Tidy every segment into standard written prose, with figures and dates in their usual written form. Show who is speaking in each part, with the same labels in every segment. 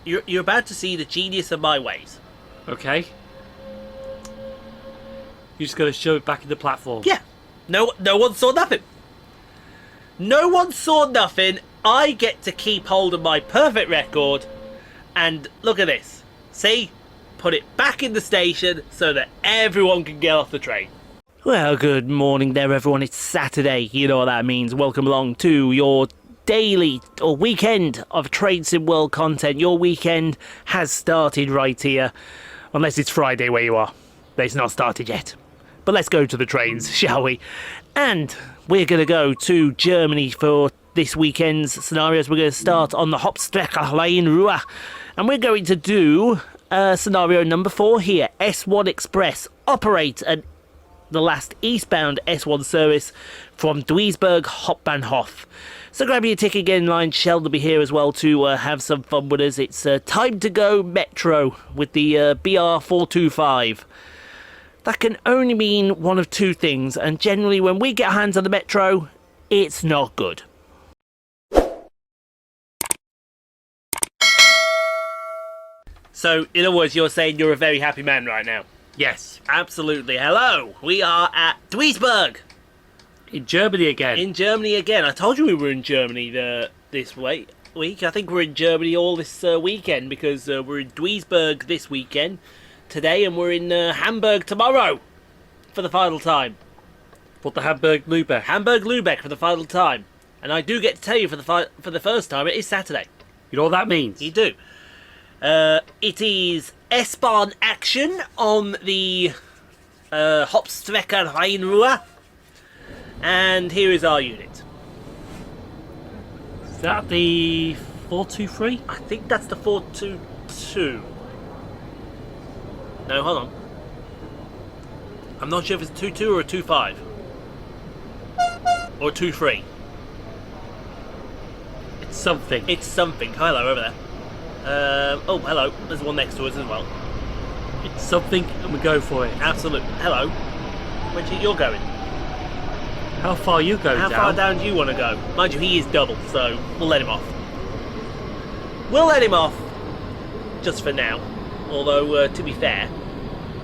Speaker 1: You're about to see the genius of my ways.
Speaker 2: Okay. You're just going to shove it back in the platform.
Speaker 1: Yeah. No one saw nothing. No one saw nothing. I get to keep hold of my perfect record. And look at this. See? Put it back in the station so that everyone can get off the train. Well, good morning there, everyone. It's Saturday. You know what that means. Welcome along to your daily or weekend of Train Sim World content. Your weekend has started right here. Unless it's Friday where you are. But it's not started yet. But let's go to the trains, shall we? And we're going to go to Germany for this weekend's scenarios. We're going to start on the Hauptstrecke Rhein Ruhr. And we're going to do scenario number 4 here. S1 Express operate the last eastbound S1 service from Duisburg Hbf. So grab your ticket, get in line. Sheldon will be here as well to have some fun with us. It's time to go metro with the BR 425. That can only mean one of two things, and generally when we get our hands on the metro, it's not good. So, in other words, you're saying you're a very happy man right now?
Speaker 2: Yes.
Speaker 1: Absolutely. Hello, we are at Duisburg.
Speaker 2: In Germany again.
Speaker 1: In Germany again. I told you we were in Germany this week. I think we're in Germany all this weekend because we're in Duisburg this weekend. Today, and we're in Hamburg tomorrow for the final time.
Speaker 2: For the Hamburg-Lübeck.
Speaker 1: Hamburg-Lübeck for the final time. And I do get to tell you for the first time, it is Saturday.
Speaker 2: You know what that means?
Speaker 1: You do. It is S-Bahn action on the Hauptstrecke Rhein Ruhr. And here is our unit.
Speaker 2: Is that the 423?
Speaker 1: I think that's the 422. No, hold on. I'm not sure if it's a 2-2 or a 2-5. Or a 2-3.
Speaker 2: It's something.
Speaker 1: It's something. Hello, over there. Oh, hello. There's one next to us as well.
Speaker 2: It's something, and we go for it.
Speaker 1: Absolutely. Hello. Where do you think you're going?
Speaker 2: How far you go down?
Speaker 1: How far down do you want to go? Mind you, he is double, so we'll let him off. We'll let him off. Just for now. Although, to be fair,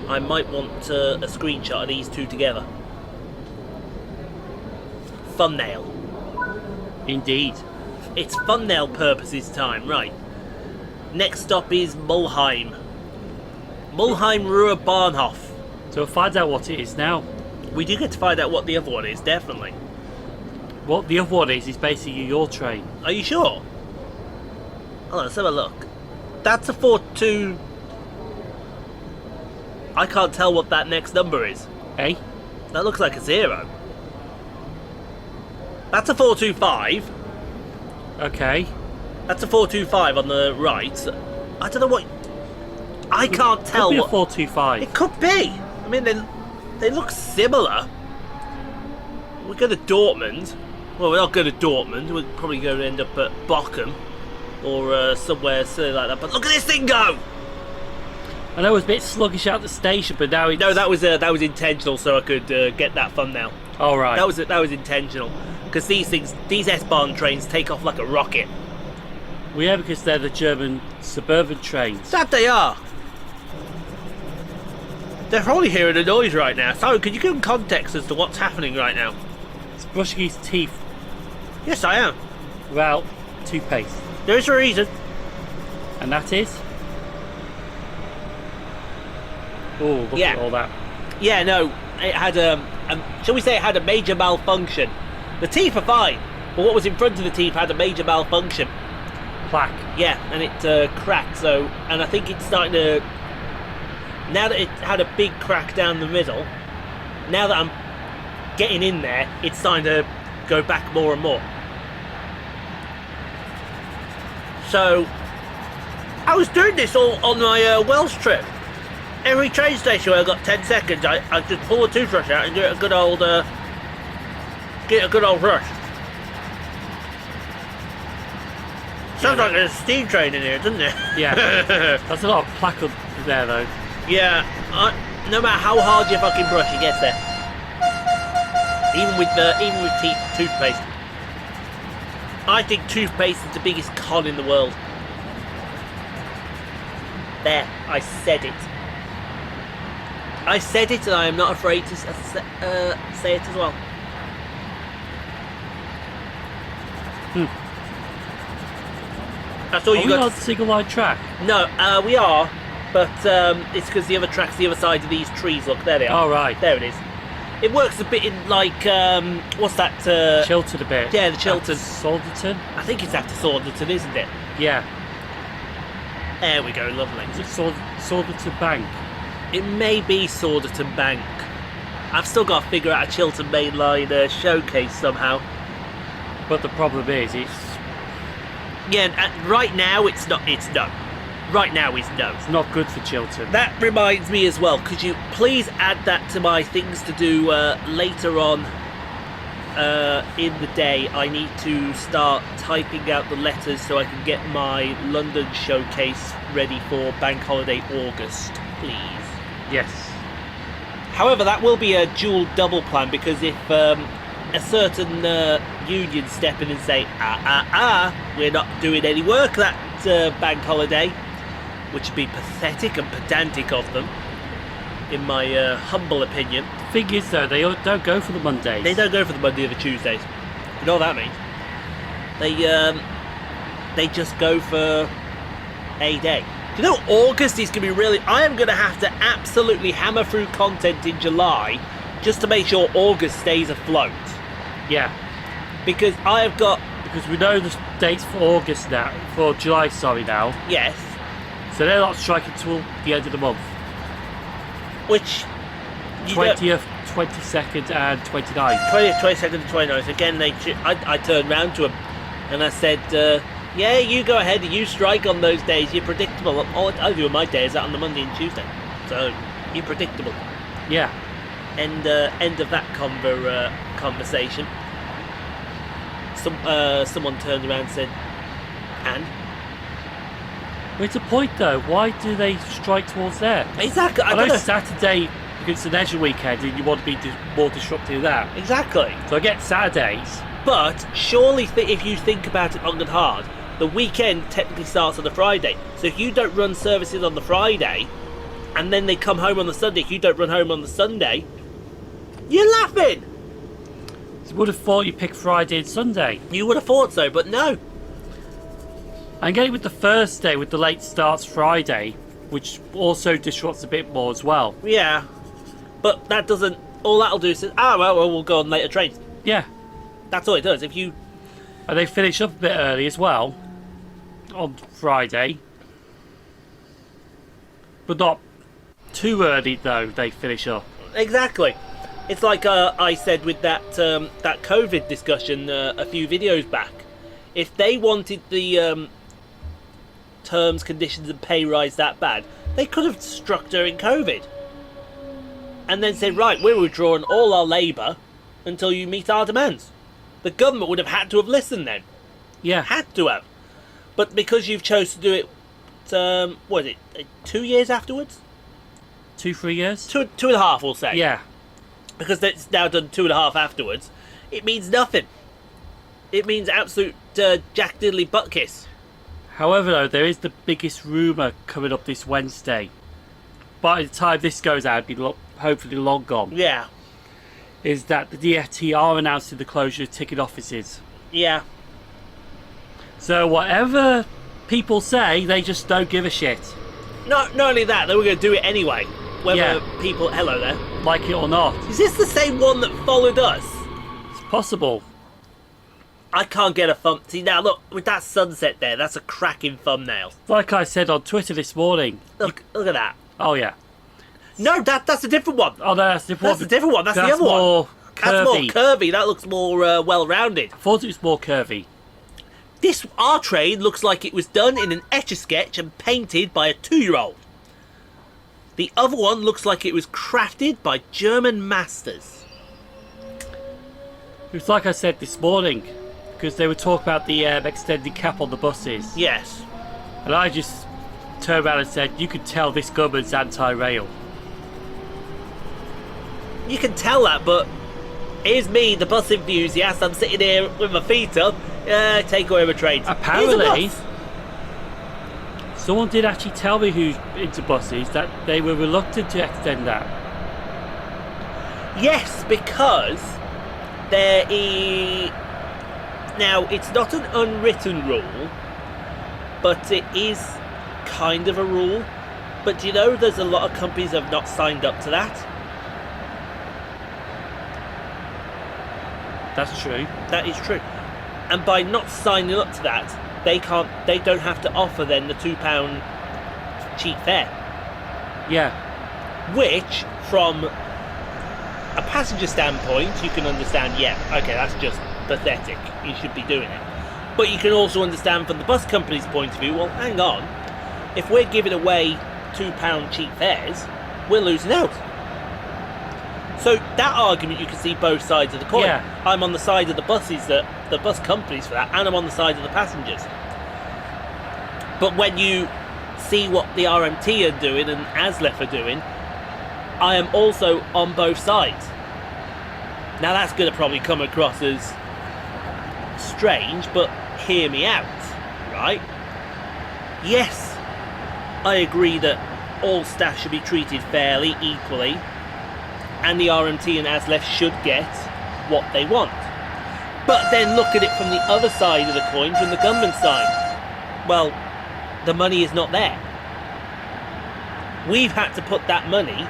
Speaker 1: I might want a screenshot of these two together. Thumbnail.
Speaker 2: Indeed.
Speaker 1: It's thumbnail purposes time, right. Next stop is Mulheim. Mulheim Ruhr Bahnhof.
Speaker 2: So we'll find out what it is now.
Speaker 1: We do get to find out what the other one is, definitely.
Speaker 2: What the other one is basically your train.
Speaker 1: Are you sure? Hold on, let's have a look. That's a 4-2... I can't tell what that next number is.
Speaker 2: Eh?
Speaker 1: That looks like a 0. That's a 425.
Speaker 2: Okay.
Speaker 1: That's a 425 on the right. I don't know what... I can't tell
Speaker 2: Could be
Speaker 1: what...
Speaker 2: a 425.
Speaker 1: It could be. I mean, they look similar. We're going to Dortmund. Well, we're not going to Dortmund. We're probably going to end up at Bochum. Or somewhere silly like that. But look at this thing go!
Speaker 2: I know it was a bit sluggish out the station, but now it's...
Speaker 1: No, that was intentional, so I could get that thumbnail.
Speaker 2: All right.
Speaker 1: That was intentional, because these S-Bahn trains take off like a rocket.
Speaker 2: Well, yeah, because they're the German suburban trains.
Speaker 1: That they are. They're probably hearing a noise right now. So, could you give them context as to what's happening right now?
Speaker 2: It's brushing his teeth.
Speaker 1: Yes, I am.
Speaker 2: Well, toothpaste.
Speaker 1: There is a reason.
Speaker 2: And that is? Oh, look at all that.
Speaker 1: Yeah, no, it had shall we say it had a major malfunction. The teeth are fine, but what was in front of the teeth had a major malfunction.
Speaker 2: Plaque.
Speaker 1: Yeah, and it cracked, so, and I think it's starting to, now that it had a big crack down the middle, now that I'm getting in there, it's starting to go back more and more. So, I was doing this all on my Welsh trip. Every train station where I got 10 seconds, I just pull a toothbrush out and get a good old brush. Sounds like there's a steam train in here, doesn't it?
Speaker 2: Yeah. That's a lot of plaque up there, though.
Speaker 1: Yeah. No matter how hard you fucking brush, it gets there. Even with toothpaste. I think toothpaste is the biggest con in the world. There, I said it. I said it, and I am not afraid to say it as well. That's all
Speaker 2: Are
Speaker 1: you
Speaker 2: we
Speaker 1: got.
Speaker 2: on single line track?
Speaker 1: No, we are, but it's because the other track's the other side of these trees. Look, there they are.
Speaker 2: Oh, right.
Speaker 1: There it is. It works a bit in like what's that?
Speaker 2: Chilton a bit.
Speaker 1: Yeah, the Chilton.
Speaker 2: Salderton?
Speaker 1: I think it's after Saunderton, isn't it?
Speaker 2: Yeah.
Speaker 1: There we go, lovely.
Speaker 2: Is it Salderton Bank?
Speaker 1: It may be Saunderton Bank. I've still got to figure out a Chilton Main Line showcase somehow.
Speaker 2: But the problem is, it's
Speaker 1: Yeah, right now it's not. It's no. Right now is no.
Speaker 2: not good for Chilton.
Speaker 1: That reminds me as well. Could you please add that to my things to do later on in the day? I need to start typing out the letters so I can get my London showcase ready for Bank Holiday August, please.
Speaker 2: Yes.
Speaker 1: However, that will be a dual double plan, because if a certain union step in and say, we're not doing any work that bank holiday, which would be pathetic and pedantic of them, in my humble opinion.
Speaker 2: The thing is, though, they don't go for the Mondays.
Speaker 1: They don't go for the Monday or the Tuesdays. You know what that means? They just go for a day. Do you know August is going to be really... I am going to have to absolutely hammer through content in July just to make sure August stays afloat.
Speaker 2: Yeah.
Speaker 1: Because I have got...
Speaker 2: Because we know the dates for August now, for July, sorry, now.
Speaker 1: Yes.
Speaker 2: So they're not striking till the end of the month.
Speaker 1: Which... you don't-
Speaker 2: 20th, 22nd and 29th.
Speaker 1: 20th, 22nd and 29th. Again, I turned round to them and I said, yeah, you go ahead and you strike on those days. You're predictable. All I do on my day is that on the Monday and Tuesday. So, you're predictable.
Speaker 2: Yeah.
Speaker 1: End of that conversation. Someone turned around and said, and?
Speaker 2: Well, it's a point, though. Why do they strike towards there?
Speaker 1: Exactly. I
Speaker 2: I
Speaker 1: don't
Speaker 2: know
Speaker 1: know.
Speaker 2: Saturday, because it's a leisure weekend and you want to be more disruptive of that.
Speaker 1: Exactly.
Speaker 2: So I get Saturdays.
Speaker 1: But surely, if you think about it long and hard, the weekend technically starts on the Friday. So if you don't run services on the Friday, and then they come home on the Sunday, if you don't run home on the Sunday, you're laughing.
Speaker 2: You would have thought you picked Friday and Sunday.
Speaker 1: You would have thought so, but no.
Speaker 2: And getting with the Thursday with the late starts Friday, which also disrupts a bit more as well.
Speaker 1: Yeah. But that doesn't... All that'll do is say, well, we'll go on later trains.
Speaker 2: Yeah.
Speaker 1: That's all it does. If you...
Speaker 2: And they finish up a bit early as well on Friday. But not too early, though, they finish up.
Speaker 1: Exactly. It's like I said with that COVID discussion a few videos back. If they wanted the terms, conditions and pay rise that bad, they could have struck during COVID. And then said, right, we're withdrawing all our labour until you meet our demands. The government would have had to have listened then.
Speaker 2: Yeah.
Speaker 1: Had to have. But because you've chose to do it, what is it, 2 years afterwards?
Speaker 2: 2-3 years?
Speaker 1: Two and a half, we'll say.
Speaker 2: Yeah.
Speaker 1: Because it's now done 2.5 afterwards, it means nothing. It means absolute Jack Diddley butt kiss.
Speaker 2: However, though, there is the biggest rumour coming up this Wednesday. By the time this goes out, it'll be hopefully long gone.
Speaker 1: Yeah.
Speaker 2: Is that the DfT are announcing the closure of ticket offices.
Speaker 1: Yeah.
Speaker 2: So whatever people say, they just don't give a shit.
Speaker 1: Not only that, they were going to do it anyway. Whether
Speaker 2: Yeah.
Speaker 1: people... Hello there.
Speaker 2: Like it or not.
Speaker 1: Is this the same one that followed us?
Speaker 2: It's possible.
Speaker 1: I can't get a thumb... See, now look, with that sunset there, that's a cracking thumbnail.
Speaker 2: Like I said on Twitter this morning.
Speaker 1: Look at that.
Speaker 2: Oh, yeah.
Speaker 1: No, that's a different one.
Speaker 2: Oh, no, that's the
Speaker 1: That's a different one. That's the other
Speaker 2: more
Speaker 1: one.
Speaker 2: curvy.
Speaker 1: That's more curvy. That looks more well-rounded.
Speaker 2: I thought it was more curvy.
Speaker 1: Our train looks like it was done in an Etch-a-Sketch and painted by a 2-year-old. The other one looks like it was crafted by German masters.
Speaker 2: It was like I said this morning, because they were talking about the extended cap on the buses.
Speaker 1: Yes.
Speaker 2: And I just turned around and said, you could tell this government's anti-rail.
Speaker 1: You can tell that, but here's me, the bus enthusiast. I'm sitting here with my feet up. Take away my train.
Speaker 2: Apparently, Someone did actually tell me who's into buses that they were reluctant to extend that.
Speaker 1: Yes, because there is... Now, it's not an unwritten rule, but it is kind of a rule. But do you know there's a lot of companies that have not signed up to that?
Speaker 2: That's true.
Speaker 1: That is true. And by not signing up to that, they don't have to offer then the £2 cheap fare.
Speaker 2: Yeah.
Speaker 1: Which, from a passenger standpoint, you can understand, yeah, okay, that's just pathetic. You should be doing it. But you can also understand from the bus company's point of view, well, hang on, if we're giving away £2 cheap fares, we're losing out. So that argument, you can see both sides of the coin.
Speaker 2: Yeah.
Speaker 1: I'm on the side of the buses, the bus companies for that, and I'm on the side of the passengers. But when you see what the RMT are doing and ASLEF are doing, I am also on both sides. Now that's going to probably come across as strange, but hear me out, right? Yes, I agree that all staff should be treated fairly, equally, and the RMT and ASLEF should get what they want. But then look at it from the other side of the coin, from the government side. Well, the money is not there. We've had to put that money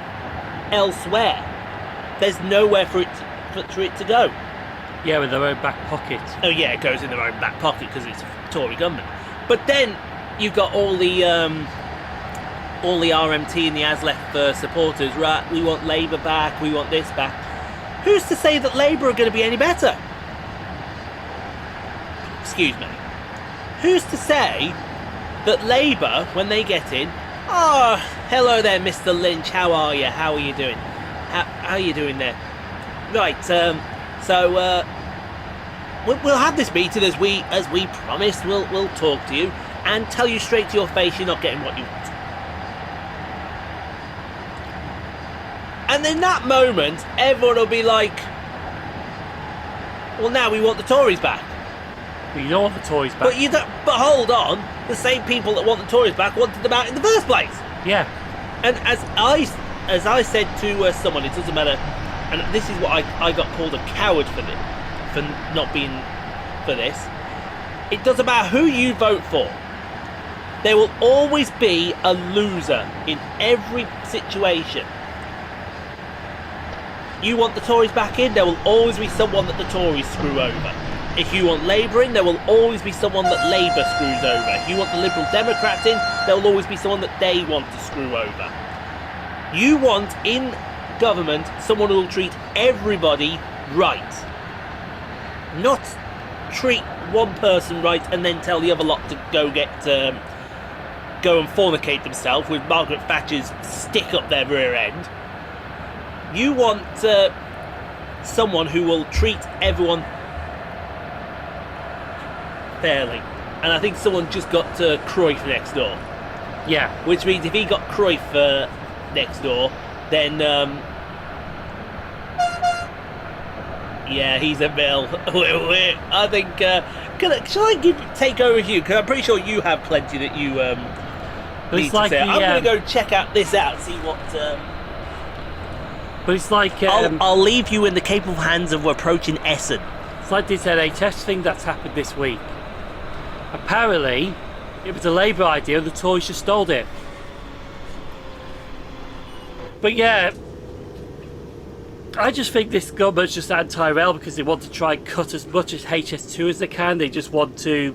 Speaker 1: elsewhere. There's nowhere for it to go.
Speaker 2: Yeah, with their own back pocket.
Speaker 1: Oh yeah, it goes in their own back pocket because it's a Tory government. But then you've got all the RMT and the ASLEF supporters, right? We want Labour back, we want this back. Who's to say that Labour are going to be any better? Excuse me. Who's to say that Labour, when they get in, oh, hello there, Mr. Lynch, how are you? How are you doing? How are you doing there? Right, we'll have this meeting as we promised. We'll talk to you and tell you straight to your face you're not getting what you want. And in that moment, everyone will be like, well, now we want the Tories back.
Speaker 2: But you don't want the Tories back.
Speaker 1: But you don't. But hold on, the same people that want the Tories back wanted them out in the first place.
Speaker 2: Yeah.
Speaker 1: And as I said to someone, it doesn't matter. And this is what I got called a coward for this, for not being for this. It doesn't matter who you vote for. There will always be a loser in every situation. You want the Tories back in, there will always be someone that the Tories screw over. If you want Labour in, there will always be someone that Labour screws over. If you want the Liberal Democrats in, there will always be someone that they want to screw over. You want in government someone who will treat everybody right. Not treat one person right and then tell the other lot to go and fornicate themselves with Margaret Thatcher's stick up their rear end. You want someone who will treat everyone fairly. And I think someone just got Cruyff next door.
Speaker 2: Yeah.
Speaker 1: Which means if he got Cruyff next door, then yeah, he's a mill. I think shall I take over you? Because I'm pretty sure you have plenty that you need to say. I'm going to go check this out, see what.
Speaker 2: But it's like
Speaker 1: I'll leave you in the capable hands of approaching Essen.
Speaker 2: It's like this NHS thing that's happened this week. Apparently, it was a Labour idea and the Tories just stole it. But yeah, I just think this government's just anti-rail because they want to try and cut as much as HS2 as they can. They just want to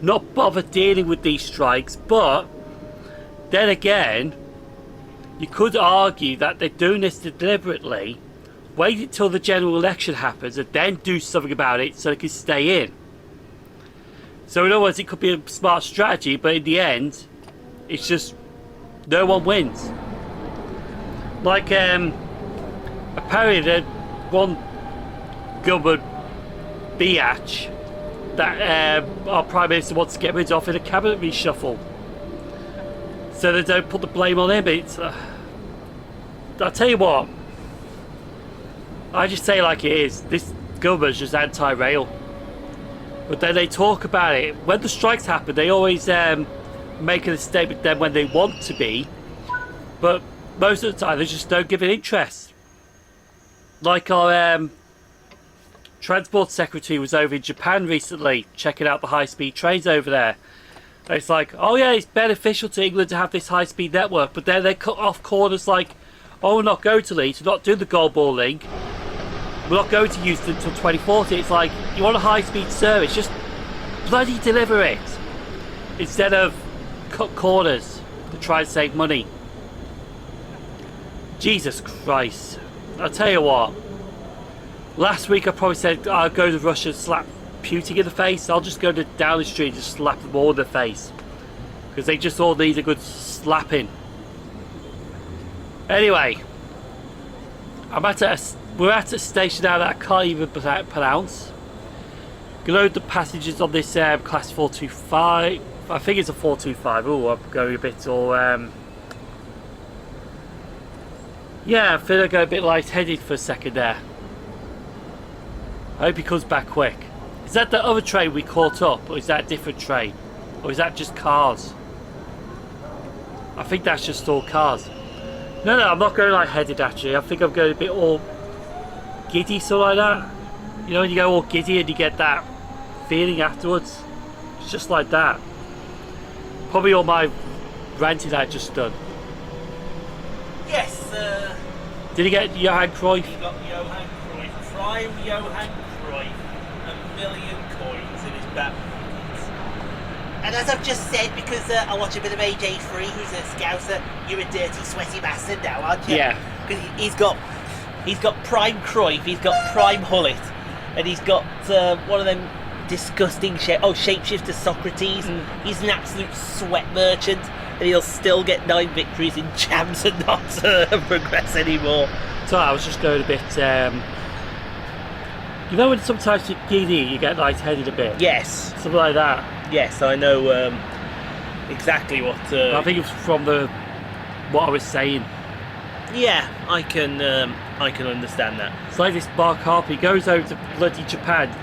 Speaker 2: not bother dealing with these strikes. But then again, you could argue that they're doing this deliberately, wait until the general election happens and then do something about it so they can stay in. So in other words, it could be a smart strategy, but in the end, it's just no one wins. Like, apparently there's one government biatch that our Prime Minister wants to get rid of in a cabinet reshuffle. So they don't put the blame on him. It's, I'll tell you what, I just say it like it is. This government's just anti-rail. But then they talk about it. When the strikes happen, they always making a statement then when they want to be, but most of the time they just don't give an interest. Like our transport secretary was over in Japan recently checking out the high-speed trains over there. And it's like, oh yeah, it's beneficial to England to have this high-speed network, but then they cut off corners like, oh, we're not going to Leeds, we're not doing the Gold Ball link, we're not going to Euston until 2040. It's like, you want a high-speed service, just bloody deliver it, instead of cut corners to try and save money. Jesus Christ. I'll tell you what, last week I probably said I'll go to Russia and slap Putin in the face. I'll just go down the street and just slap them all in the face, because they just all need a good slapping. Anyway, we're at a station now that I can't even pronounce. Load the passengers on this class 425. I think it's a 425. Oh, I'm going a bit all yeah, I feel I go a bit lightheaded for a second there. I hope he comes back quick. Is that the other train we caught up, or is that a different train? Or is that just cars? I think that's just all cars. No, I'm not going lightheaded actually. I think I'm going a bit all giddy, so like that. You know when you go all giddy and you get that feeling afterwards? It's just like that. Probably all my ranting I just done.
Speaker 1: Yes,
Speaker 2: did he get Johan Cruyff?
Speaker 1: he got Johan Cruyff, prime Johan Cruyff, 1,000,000 coins in his back pockets. And as I've just said, because I watch a bit of AJ3, who's a Scouser, you're a dirty, sweaty bastard now, aren't you?
Speaker 2: Yeah.
Speaker 1: Because he's got prime Cruyff, he's got prime Hullet, and he's got one of them disgusting shapeshifter Socrates. He's an absolute sweat merchant, and he'll still get 9 victories in champs and not progress anymore.
Speaker 2: So I was just going a bit you know when sometimes you're giddy, you get lightheaded a bit?
Speaker 1: Yes.
Speaker 2: Something like that.
Speaker 1: Yes, I know exactly what...
Speaker 2: I think it was from what I was saying.
Speaker 1: Yeah, I can understand that.
Speaker 2: It's like this Bar Carp, he goes over to bloody Japan,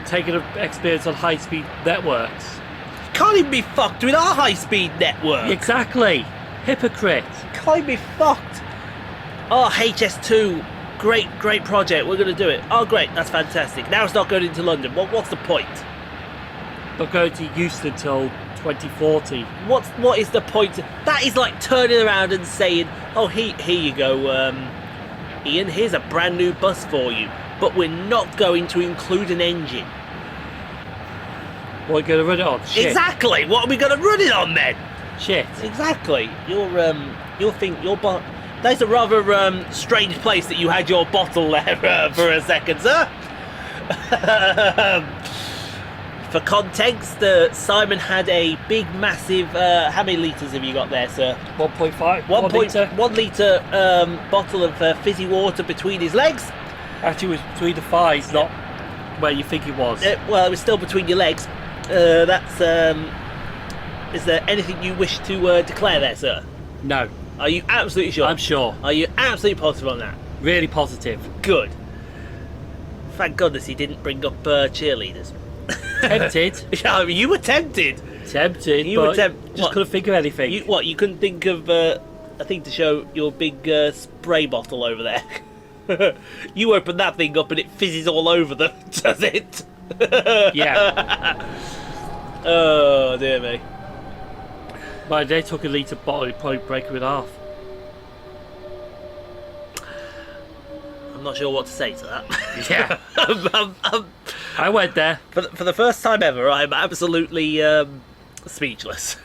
Speaker 2: taking an experience on high-speed networks.
Speaker 1: Can't even be fucked with our high-speed network.
Speaker 2: Exactly. Hypocrite.
Speaker 1: Can't even be fucked. Oh, HS2, great project. We're going to do it. Oh, great, that's fantastic. Now it's not going into London. What's the point?
Speaker 2: Not going to Euston until 2040.
Speaker 1: What is the point? That is like turning around and saying, oh, here you go, Ian, here's a brand new bus for you, but we're not going to include an engine.
Speaker 2: What are we going to run it on? Shit.
Speaker 1: Exactly. What are we going to run it on then?
Speaker 2: Shit.
Speaker 1: Exactly. You'll think that's a rather strange place that you had your bottle there for a second, sir. For context, Simon had a big, massive. How many litres have you got there, sir?
Speaker 2: 1.5.
Speaker 1: 1 litre bottle of fizzy water between his legs.
Speaker 2: Actually, it was between the thighs, not where you think it was.
Speaker 1: Well, it was still between your legs. Is there anything you wish to declare there, sir?
Speaker 2: No.
Speaker 1: Are you absolutely sure?
Speaker 2: I'm sure.
Speaker 1: Are you absolutely positive on that?
Speaker 2: Really positive.
Speaker 1: Good. Thank goodness he didn't bring up cheerleaders.
Speaker 2: Tempted.
Speaker 1: Yeah, I mean, you were tempted.
Speaker 2: Tempted,
Speaker 1: You were
Speaker 2: just couldn't think of anything.
Speaker 1: You couldn't think of a thing to show your big spray bottle over there? You open that thing up and it fizzes all over them, does it?
Speaker 2: Yeah.
Speaker 1: Oh, dear me.
Speaker 2: But they took a litre bottle, it'd probably break it in half.
Speaker 1: I'm not sure what to say to that.
Speaker 2: Yeah. I went there.
Speaker 1: For the first time ever, I'm absolutely speechless.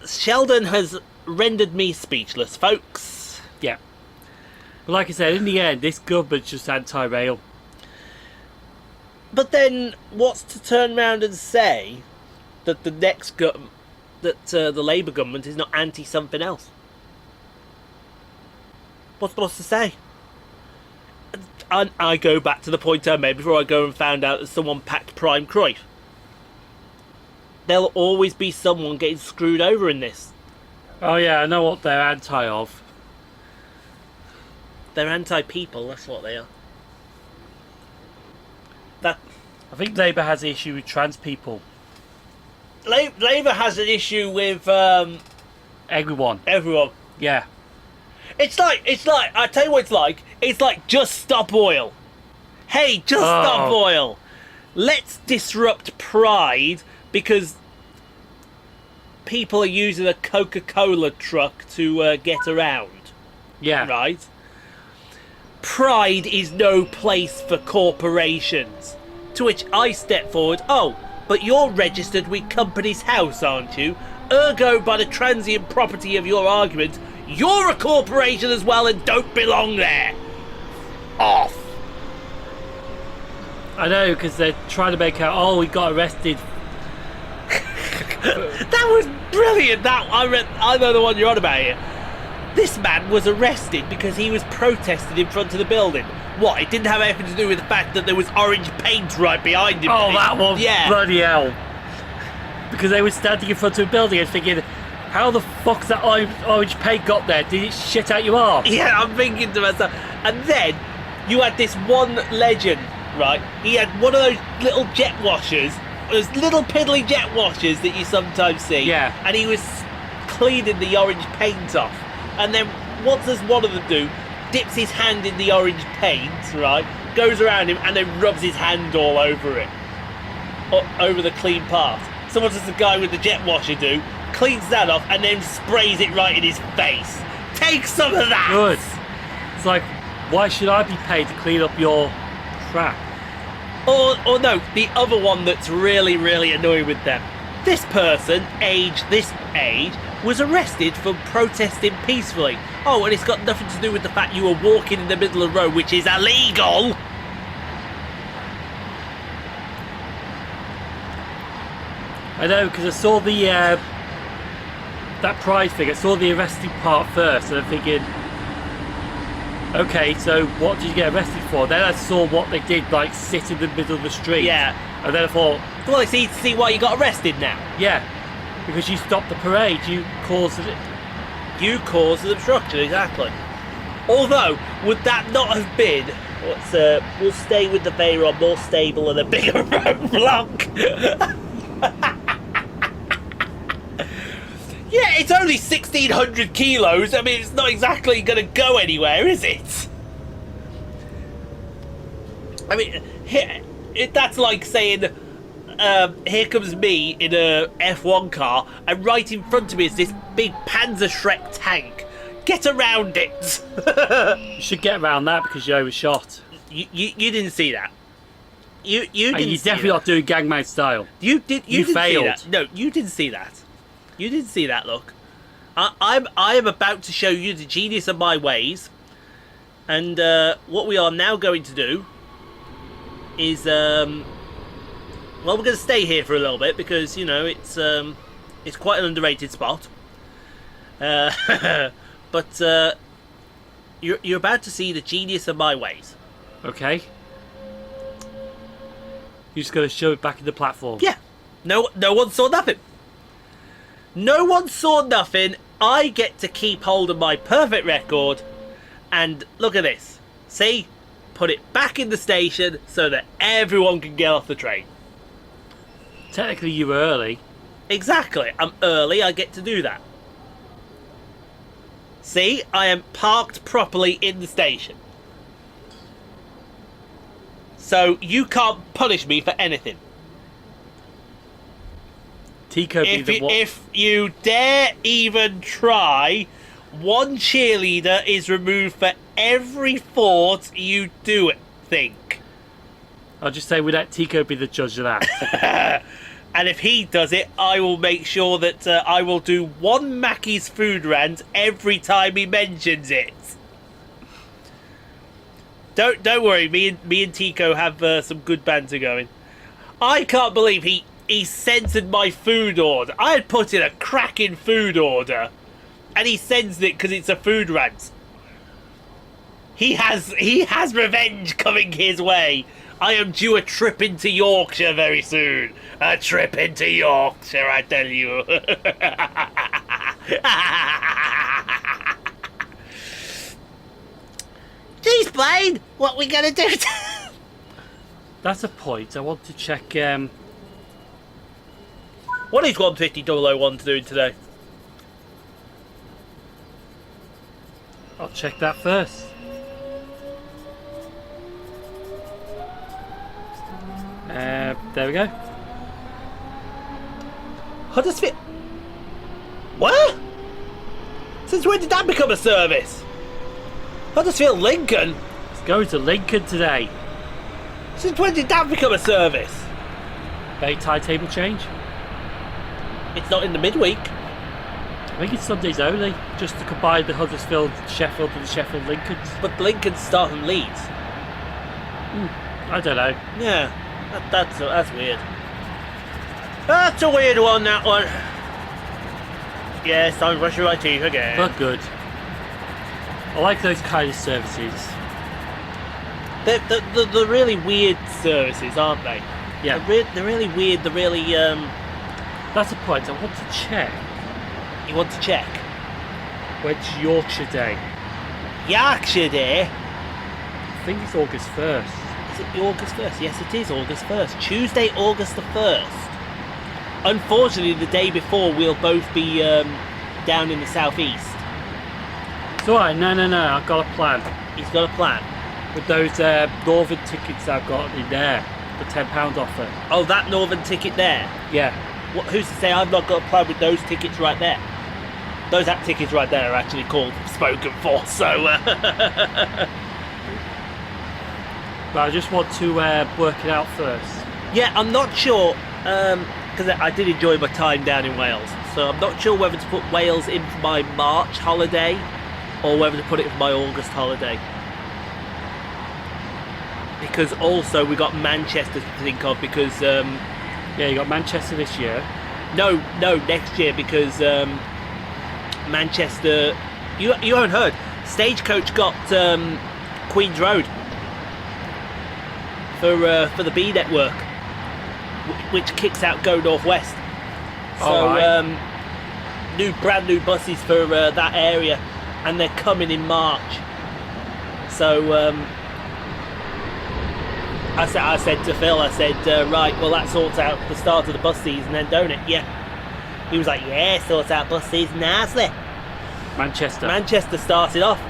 Speaker 1: Sheldon has rendered me speechless, folks.
Speaker 2: Yeah. But like I said, in the end, this government's just anti-rail.
Speaker 1: But then, what's to turn around and say that the next the Labour government is not anti-something else? What's to say? And I go back to the point I made before I go and found out that someone packed Prime Cruyff. There'll always be someone getting screwed over in this.
Speaker 2: Oh yeah, I know what they're anti of.
Speaker 1: They're anti-people, that's what they are.
Speaker 2: I think Labour has an issue with trans people.
Speaker 1: Labour has an issue with
Speaker 2: Everyone.
Speaker 1: everyone.
Speaker 2: Yeah.
Speaker 1: It's like I tell you what it's like. It's like just stop oil. Hey, just stop oil. Let's disrupt Pride because people are using a Coca-Cola truck to get around.
Speaker 2: Yeah.
Speaker 1: Right? Pride is no place for corporations. To which I step forward, oh, but you're registered with Companies House, aren't you? Ergo, by the transient property of your argument, you're a corporation as well and don't belong there. Off.
Speaker 2: I know, because they're trying to make out, oh, we got arrested.
Speaker 1: That was brilliant. I know the one you're on about here. This man was arrested because he was protesting in front of the building. What? It didn't have anything to do with the fact that there was orange paint right behind him.
Speaker 2: Oh, that one.
Speaker 1: Yeah.
Speaker 2: Bloody hell. Because they were standing in front of a building and thinking, how the fuck's that orange paint got there? Did it shit out your arse?
Speaker 1: Yeah, I'm thinking to myself. And then you had this one legend, right? He had one of those little jet washers, those little piddly jet washers that you sometimes see.
Speaker 2: Yeah.
Speaker 1: And he was cleaning the orange paint off. And then what does one of them do? Dips his hand in the orange paint, right? Goes around him and then rubs his hand all over it. Over the clean part. So what does the guy with the jet washer do? Cleans that off and then sprays it right in his face. Take some of that!
Speaker 2: Good. It's like, why should I be paid to clean up your crap?
Speaker 1: Or no, the other one that's really, really annoying with them. This person, this age, was arrested for protesting peacefully. Oh, and it's got nothing to do with the fact you were walking in the middle of the road, which is illegal.
Speaker 2: I know, because I saw the that Pride thing. I saw the arresting part first, and I'm thinking, okay, so what did you get arrested for? Then I saw what they did, like sit in the middle of the street.
Speaker 1: Yeah.
Speaker 2: And then I thought,
Speaker 1: well, see why you got arrested now.
Speaker 2: yeah, because you stopped the parade, you caused it.
Speaker 1: You caused the obstruction, exactly. Although, would that not have been we'll stay with the Veyron, more stable and a bigger roadblock? Yeah, it's only 1,600 kilos. I mean, it's not exactly going to go anywhere, is it? I mean, that's like saying, here comes me in a F1 car, and right in front of me is this big Panzerschreck tank. Get around it!
Speaker 2: You should get around that because you overshot.
Speaker 1: You didn't see that. You didn't.
Speaker 2: And you're
Speaker 1: see
Speaker 2: definitely
Speaker 1: that.
Speaker 2: not doing gangman style.
Speaker 1: You didn't
Speaker 2: failed.
Speaker 1: See that. No, you didn't see that. You didn't see that. Look, I am about to show you the genius of my ways, and what we are now going to do is well, we're going to stay here for a little bit because you know it's quite an underrated spot. But you're about to see the genius of my ways.
Speaker 2: Okay. You're just going to shove it back in the platform.
Speaker 1: Yeah. No one saw nothing. No one saw nothing. I get to keep hold of my perfect record. And look at this. See? Put it back in the station so that everyone can get off the train.
Speaker 2: Technically, you were early.
Speaker 1: Exactly. I'm early. I get to do that. See? I am parked properly in the station. So you can't punish me for anything.
Speaker 2: Tico be the one.
Speaker 1: If you dare even try, one cheerleader is removed for every thought you do think.
Speaker 2: I'll just say we let Tico be the judge of that.
Speaker 1: And if he does it, I will make sure that I will do one Mackey's food rant every time he mentions it. Don't worry, me and Tico have some good banter going. I can't believe he censored my food order. I had put in a cracking food order, and he censored it because it's a food rant. He has revenge coming his way. I am due a trip into Yorkshire very soon. A trip into Yorkshire, I tell you. Jeez, Blaine, what we gonna do?
Speaker 2: That's a point. I want to check.
Speaker 1: What is 150001 doing today?
Speaker 2: I'll check that first. There we go.
Speaker 1: Huddersfield. What? Since when did that become a service? Huddersfield Lincoln?
Speaker 2: It's going to Lincoln today.
Speaker 1: Since when did that become a service?
Speaker 2: Very timetable change.
Speaker 1: It's not in the midweek.
Speaker 2: I think it's Sundays only, just to combine the Huddersfield Sheffield and the Sheffield Lincolns.
Speaker 1: But Lincoln's start from Leeds.
Speaker 2: I don't know.
Speaker 1: Yeah, that's weird. That's a weird one, that one. Yes, I'm brushing my teeth again.
Speaker 2: But good. I like those kind of services.
Speaker 1: They're really weird services, aren't they?
Speaker 2: Yeah.
Speaker 1: They're really weird. They're really
Speaker 2: That's the point. I want to check.
Speaker 1: You want to check?
Speaker 2: When's Yorkshire Day?
Speaker 1: Yorkshire Day?
Speaker 2: I think it's August 1st.
Speaker 1: Is it August 1st? Yes, it is August 1st. Tuesday, August the 1st. Unfortunately, the day before, we'll both be down in the southeast.
Speaker 2: It's alright, no, I've got a plan.
Speaker 1: He's got a plan.
Speaker 2: With those Northern tickets I've got in there, the £10 offer.
Speaker 1: Oh, that Northern ticket there?
Speaker 2: Yeah.
Speaker 1: Who's to say I've not got a plan with those tickets right there? Those tickets right there are actually called spoken for, so...
Speaker 2: But I just want to work it out first.
Speaker 1: Yeah, I'm not sure, because I did enjoy my time down in Wales, so I'm not sure whether to put Wales in for my March holiday or whether to put it for my August holiday. Because also we got Manchester to think of, because...
Speaker 2: yeah, you got Manchester this year.
Speaker 1: No, next year, because Manchester... You haven't heard. Stagecoach got Queen's Road for the B network, which kicks out Go Northwest. So
Speaker 2: right.
Speaker 1: brand new buses for that area, and they're coming in March. So I said to Phil, right, well that sorts out the start of the bus season then, don't it? Yeah. He was like, yeah, sorts out bus season nicely. Manchester started off.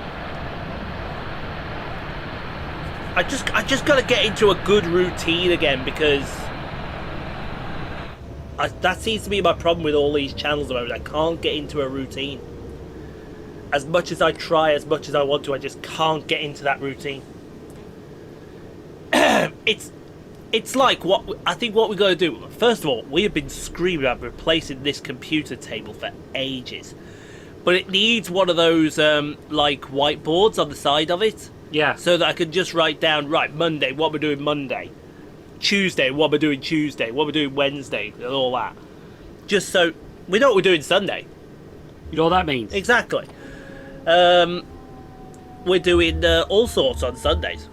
Speaker 1: I just got to get into a good routine again, because that seems to be my problem with all these channels at the moment. I can't get into a routine. As much as I try, as much as I want to, I just can't get into that routine. It's like what we're going to do. First of all, we have been screaming about replacing this computer table for ages, but it needs one of those like whiteboards on the side of it.
Speaker 2: Yeah.
Speaker 1: So that I can just write down, right, Monday, what we're doing Monday. Tuesday, what we're doing Tuesday. What we're doing Wednesday, and all that. Just so we know what we're doing Sunday.
Speaker 2: You know what that means?
Speaker 1: Exactly. We're doing all sorts on Sundays,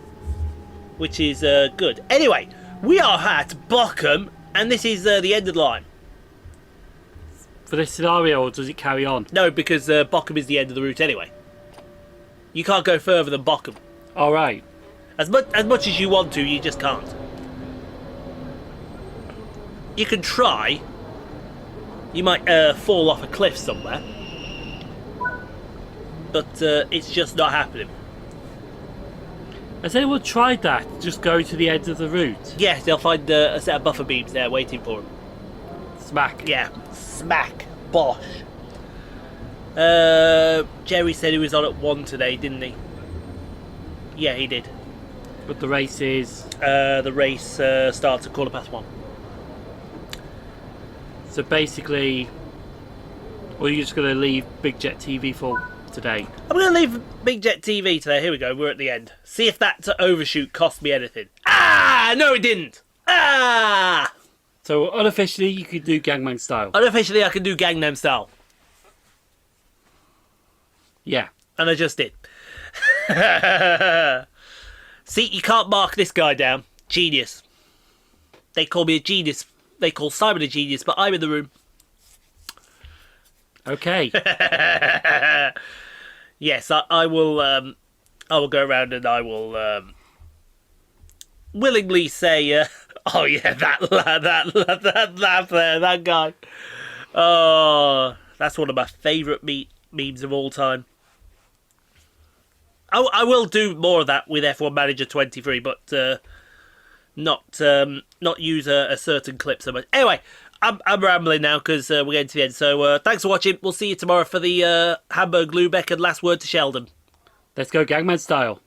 Speaker 1: which is good. Anyway, we are at Bochum, and this is the end of the line.
Speaker 2: For this scenario, or does it carry on?
Speaker 1: No, because Bochum is the end of the route anyway. You can't go further than Bochum.
Speaker 2: All right.
Speaker 1: As much as you want to, you just can't. You can try. You might fall off a cliff somewhere. But it's just not happening.
Speaker 2: Has anyone tried that? Just going to the end of the route?
Speaker 1: Yeah, they'll find a set of buffer beams there waiting for them.
Speaker 2: Smack.
Speaker 1: Yeah, smack. Bosh. Jerry said he was on at 1 today, didn't he? Yeah, he did.
Speaker 2: But the race is...
Speaker 1: the race starts at 1:15.
Speaker 2: So basically... Or are you just going to leave Big Jet TV for today?
Speaker 1: I'm going to leave Big Jet TV today. Here we go, we're at the end. See if that overshoot cost me anything. Ah! No, it didn't! Ah!
Speaker 2: So unofficially, you could do Gangnam Style.
Speaker 1: Unofficially, I can do Gangnam Style.
Speaker 2: Yeah.
Speaker 1: And I just did. See, you can't mark this guy down. Genius. They call me a genius. They call Simon a genius, but I'm in the room.
Speaker 2: Okay.
Speaker 1: Yes, I will go around and I will willingly say Oh yeah, that laugh there, that guy. Oh, that's one of my favourite memes of all time. I will do more of that with F1 Manager 23, but not use a certain clip so much. Anyway, I'm rambling now because we're getting to the end. So thanks for watching. We'll see you tomorrow for the Hamburg Lübeck and last word to Sheldon.
Speaker 2: Let's go Gangman style.